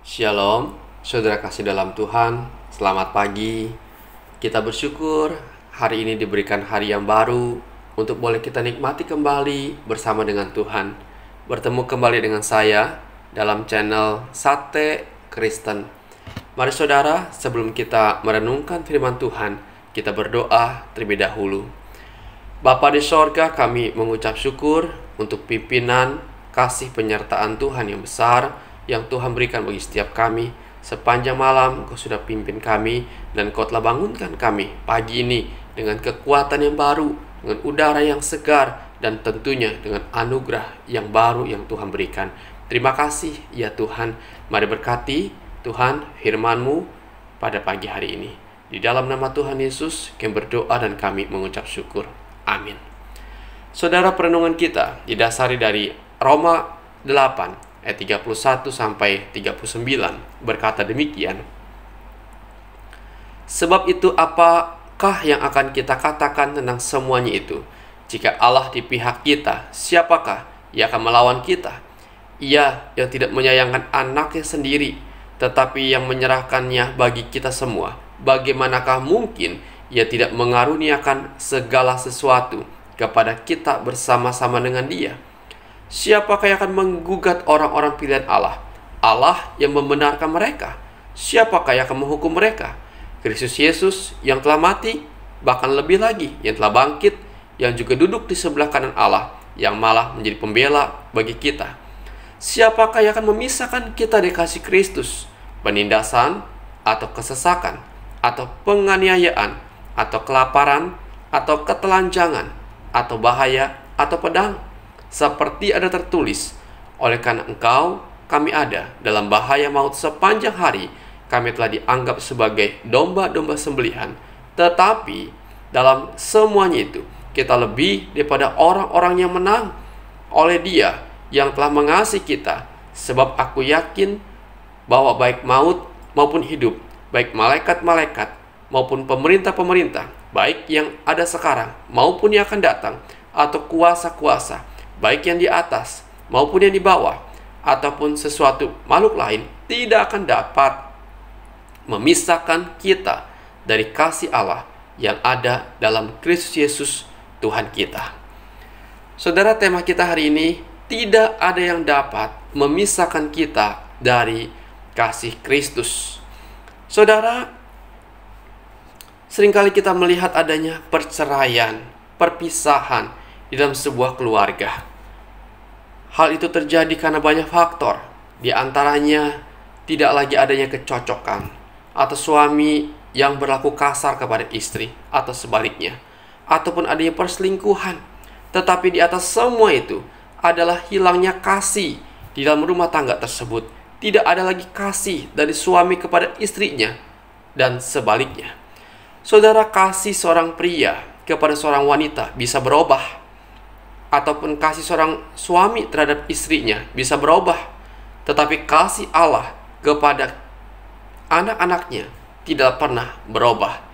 Shalom, saudara kasih dalam Tuhan, selamat pagi. Kita bersyukur hari ini diberikan hari yang baru untuk boleh kita nikmati kembali bersama dengan Tuhan. Bertemu kembali dengan saya dalam channel Sate Kristen. Mari saudara, sebelum kita merenungkan firman Tuhan, kita berdoa terlebih dahulu. Bapa di sorga, kami mengucap syukur untuk pimpinan, kasih penyertaan Tuhan yang besar yang Tuhan berikan bagi setiap kami. Sepanjang malam Kau sudah pimpin kami, dan Kau telah bangunkan kami pagi ini dengan kekuatan yang baru, dengan udara yang segar, dan tentunya dengan anugerah yang baru yang Tuhan berikan. Terima kasih ya Tuhan. Mari berkati Tuhan firman-Mu pada pagi hari ini. Di dalam nama Tuhan Yesus kami berdoa dan kami mengucap syukur. Amin. Saudara, perenungan kita didasari dari Roma 8 ayat 31 sampai 39 berkata demikian. Sebab itu apakah yang akan kita katakan tentang semuanya itu? Jika Allah di pihak kita, siapakah yang akan melawan kita? Ia yang tidak menyayangkan anaknya sendiri, tetapi yang menyerahkannya bagi kita semua, bagaimanakah mungkin Ia tidak mengaruniakan segala sesuatu kepada kita bersama-sama dengan Dia? Siapakah yang akan menggugat orang-orang pilihan Allah? Allah yang membenarkan mereka. Siapakah yang akan menghukum mereka? Kristus Yesus yang telah mati, bahkan lebih lagi yang telah bangkit, yang juga duduk di sebelah kanan Allah, yang malah menjadi pembela bagi kita. Siapakah yang akan memisahkan kita dari kasih Kristus? Penindasan, atau kesesakan, atau penganiayaan, atau kelaparan, atau ketelanjangan, atau bahaya, atau pedang? Seperti ada tertulis, oleh karena Engkau kami ada dalam bahaya maut sepanjang hari, kami telah dianggap sebagai domba-domba sembelihan. Tetapi dalam semuanya itu kita lebih daripada orang-orang yang menang oleh Dia yang telah mengasihi kita. Sebab aku yakin bahwa baik maut maupun hidup, baik malaikat-malaikat maupun pemerintah-pemerintah, baik yang ada sekarang maupun yang akan datang, atau kuasa-kuasa, baik yang di atas maupun yang di bawah, ataupun sesuatu makhluk lain, tidak akan dapat memisahkan kita dari kasih Allah yang ada dalam Kristus Yesus Tuhan kita. Saudara, tema kita hari ini, tidak ada yang dapat memisahkan kita dari kasih Kristus. Saudara, seringkali kita melihat adanya perceraian, perpisahan di dalam sebuah keluarga. Hal itu terjadi karena banyak faktor. Di antaranya tidak lagi adanya kecocokan, atau suami yang berlaku kasar kepada istri, atau sebaliknya, ataupun adanya perselingkuhan. Tetapi di atas semua itu adalah hilangnya kasih di dalam rumah tangga tersebut. Tidak ada lagi kasih dari suami kepada istrinya, dan sebaliknya. Saudara, kasih seorang pria kepada seorang wanita bisa berubah, ataupun kasih seorang suami terhadap istrinya bisa berubah. Tetapi kasih Allah kepada anak-anaknya tidak pernah berubah.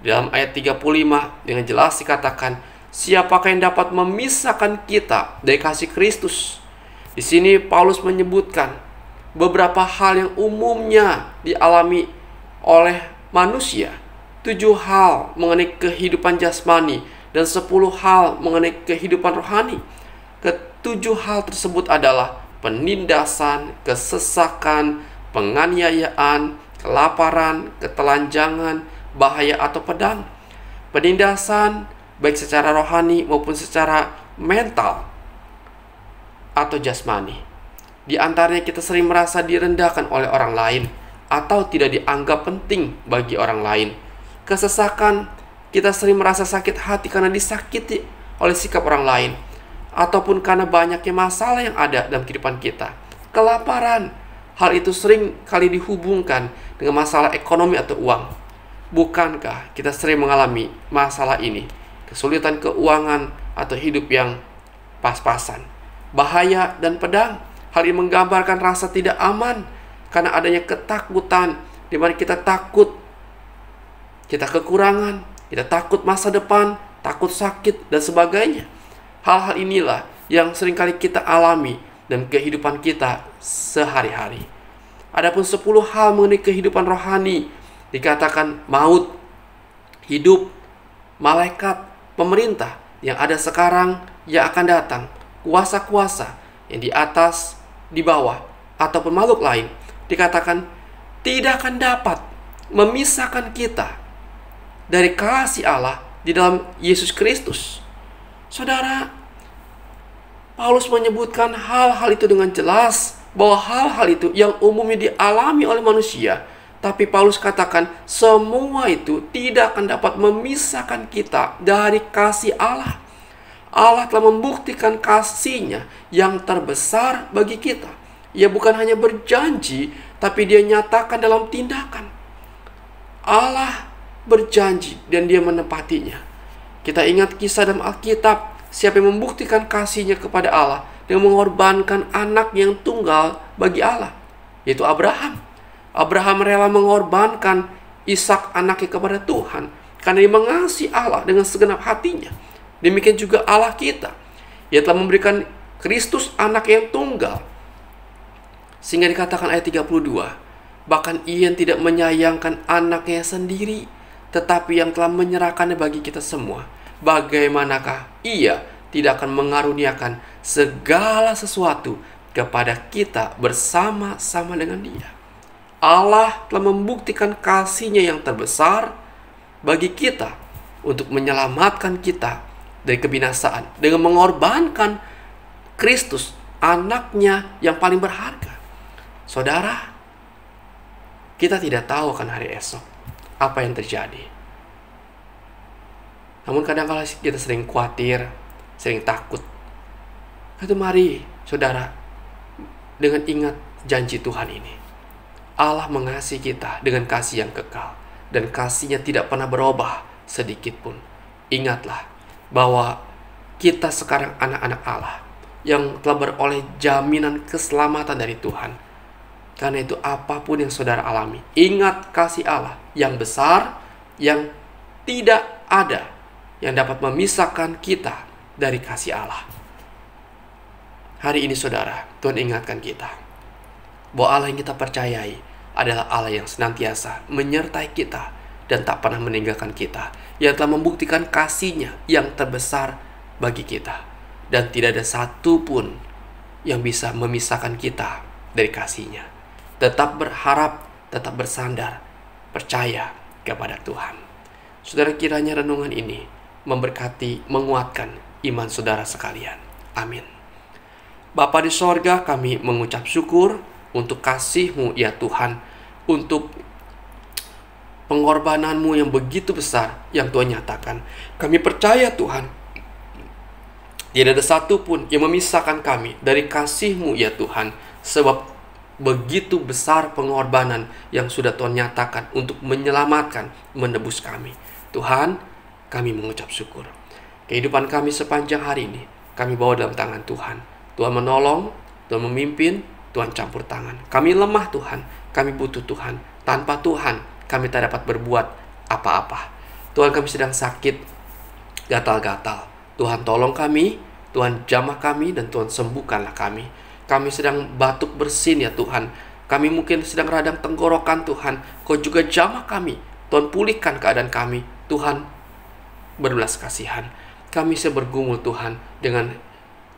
Dalam ayat 35 dengan jelas dikatakan, siapakah yang dapat memisahkan kita dari kasih Kristus? Di sini Paulus menyebutkan beberapa hal yang umumnya dialami oleh manusia. 7 hal mengenai kehidupan jasmani dan 10 hal mengenai kehidupan rohani. Ketujuh hal tersebut adalah penindasan, kesesakan, penganiayaan, kelaparan, ketelanjangan, bahaya atau pedang. Penindasan baik secara rohani maupun secara mental atau jasmani. Di antaranya kita sering merasa direndahkan oleh orang lain atau tidak dianggap penting bagi orang lain. Kesesakan, kita sering merasa sakit hati karena disakiti oleh sikap orang lain, ataupun karena banyaknya masalah yang ada dalam kehidupan kita. Kelaparan, hal itu sering kali dihubungkan dengan masalah ekonomi atau uang. Bukankah kita sering mengalami masalah ini? Kesulitan keuangan atau hidup yang pas-pasan. Bahaya dan pedang, hal ini menggambarkan rasa tidak aman karena adanya ketakutan, di mana kita takut kita kekurangan, kita takut masa depan, takut sakit, dan sebagainya. Hal-hal inilah yang seringkali kita alami dalam kehidupan kita sehari-hari. Adapun 10 hal mengenai kehidupan rohani dikatakan maut, hidup, malaikat, pemerintah yang ada sekarang, yang akan datang, kuasa-kuasa yang di atas, di bawah, ataupun makhluk lain, dikatakan tidak akan dapat memisahkan kita dari kasih Allah di dalam Yesus Kristus. Saudara, Paulus menyebutkan hal-hal itu dengan jelas, bahwa hal-hal itu yang umumnya dialami oleh manusia, tapi Paulus katakan semua itu tidak akan dapat memisahkan kita dari kasih Allah. Allah telah membuktikan kasih-Nya yang terbesar bagi kita. Ia bukan hanya berjanji, tapi Dia nyatakan dalam tindakan. Allah berjanji dan Dia menepatinya. Kita ingat kisah dalam Alkitab, siapa yang membuktikan kasih-Nya kepada Allah dengan mengorbankan anak yang tunggal bagi Allah, yaitu Abraham. Abraham rela mengorbankan Ishak anaknya kepada Tuhan karena dia mengasihi Allah dengan segenap hatinya. Demikian juga Allah kita. Ia telah memberikan Kristus anak yang tunggal. Sehingga dikatakan ayat 32, bahkan Ia yang tidak menyayangkan anaknya sendiri, tetapi yang telah menyerahkannya bagi kita semua, bagaimanakah Ia tidak akan mengaruniakan segala sesuatu kepada kita bersama-sama dengan Dia. Allah telah membuktikan kasih-Nya yang terbesar bagi kita untuk menyelamatkan kita dari kebinasaan dengan mengorbankan Kristus, anaknya yang paling berharga. Saudara, kita tidak tahu akan hari esok apa yang terjadi. Namun kadang-kadang kita sering khawatir, sering takut. Itu mari, saudara, dengan ingat janji Tuhan ini. Allah mengasihi kita dengan kasih yang kekal, dan kasih-Nya tidak pernah berubah sedikit pun. Ingatlah bahwa kita sekarang anak-anak Allah yang telah beroleh jaminan keselamatan dari Tuhan. Karena itu apapun yang saudara alami, ingat kasih Allah yang besar, yang tidak ada yang dapat memisahkan kita dari kasih Allah. Hari ini saudara, Tuhan ingatkan kita bahwa Allah yang kita percayai adalah Allah yang senantiasa menyertai kita dan tak pernah meninggalkan kita, yang telah membuktikan kasih-Nya yang terbesar bagi kita, dan tidak ada satu pun yang bisa memisahkan kita dari kasih-Nya. Tetap berharap, tetap bersandar, percaya kepada Tuhan. Saudara, kiranya renungan ini memberkati, menguatkan iman saudara sekalian. Amin. Bapa di sorga, kami mengucap syukur untuk kasih-Mu ya Tuhan, untuk pengorbanan-Mu yang begitu besar yang Tuhan nyatakan. Kami percaya Tuhan, tidak ada satu pun yang memisahkan kami dari kasih-Mu ya Tuhan, sebab begitu besar pengorbanan yang sudah Tuhan nyatakan untuk menyelamatkan, menebus kami. Tuhan, kami mengucap syukur. Kehidupan kami sepanjang hari ini, kami bawa dalam tangan Tuhan. Tuhan menolong, Tuhan memimpin, Tuhan campur tangan. Kami lemah Tuhan, kami butuh Tuhan. Tanpa Tuhan, kami tak dapat berbuat apa-apa. Tuhan, kami sedang sakit, gatal-gatal. Tuhan tolong kami, Tuhan jamah kami, dan Tuhan sembuhkanlah kami. Kami sedang batuk bersin ya Tuhan. Kami mungkin sedang radang tenggorokan Tuhan. Kau juga jamah kami. Tuhan pulihkan keadaan kami. Tuhan berbelas kasihan. Kami sedang bergumul Tuhan dengan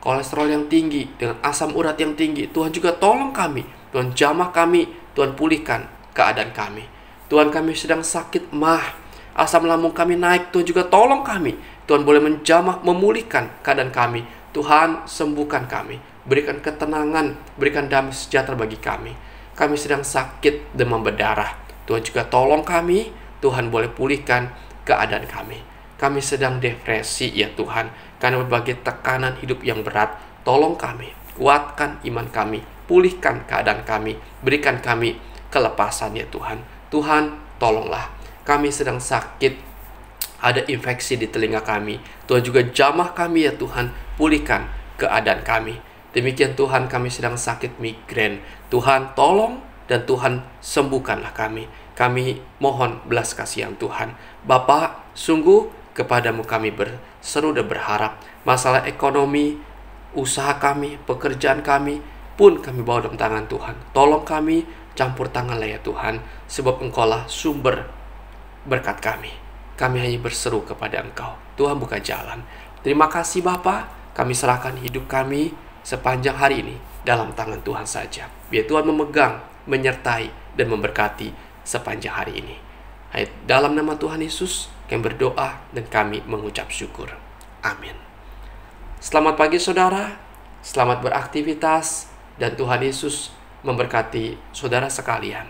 kolesterol yang tinggi, dengan asam urat yang tinggi. Tuhan juga tolong kami. Tuhan jamah kami. Tuhan pulihkan keadaan kami. Tuhan, kami sedang sakit mah. Asam lambung kami naik. Tuhan juga tolong kami. Tuhan boleh menjamah, memulihkan keadaan kami. Tuhan, sembuhkan kami. Berikan ketenangan, berikan damai sejahtera bagi kami. Kami sedang sakit demam berdarah. Tuhan juga tolong kami. Tuhan boleh pulihkan keadaan kami. Kami sedang depresi ya Tuhan, karena berbagai tekanan hidup yang berat. Tolong kami, kuatkan iman kami, pulihkan keadaan kami, berikan kami kelepasan ya Tuhan. Tuhan, tolonglah. Kami sedang sakit, ada infeksi di telinga kami. Tuhan juga jamah kami ya Tuhan, pulihkan keadaan kami. Demikian Tuhan, kami sedang sakit migrain. Tuhan tolong dan Tuhan sembuhkanlah kami. Kami mohon belas kasihan Tuhan. Bapa, sungguh kepadamu kami berseru dan berharap. Masalah ekonomi, usaha kami, pekerjaan kami pun kami bawa dalam tangan Tuhan. Tolong kami, campur tanganlah ya Tuhan, sebab Engkaulah sumber berkat kami. Kami hanya berseru kepada Engkau. Tuhan buka jalan. Terima kasih Bapa, kami serahkan hidup kami sepanjang hari ini dalam tangan Tuhan saja. Biar Tuhan memegang, menyertai, dan memberkati sepanjang hari ini. Dalam nama Tuhan Yesus, kami berdoa dan kami mengucap syukur. Amin. Selamat pagi saudara, selamat beraktivitas, dan Tuhan Yesus memberkati saudara sekalian.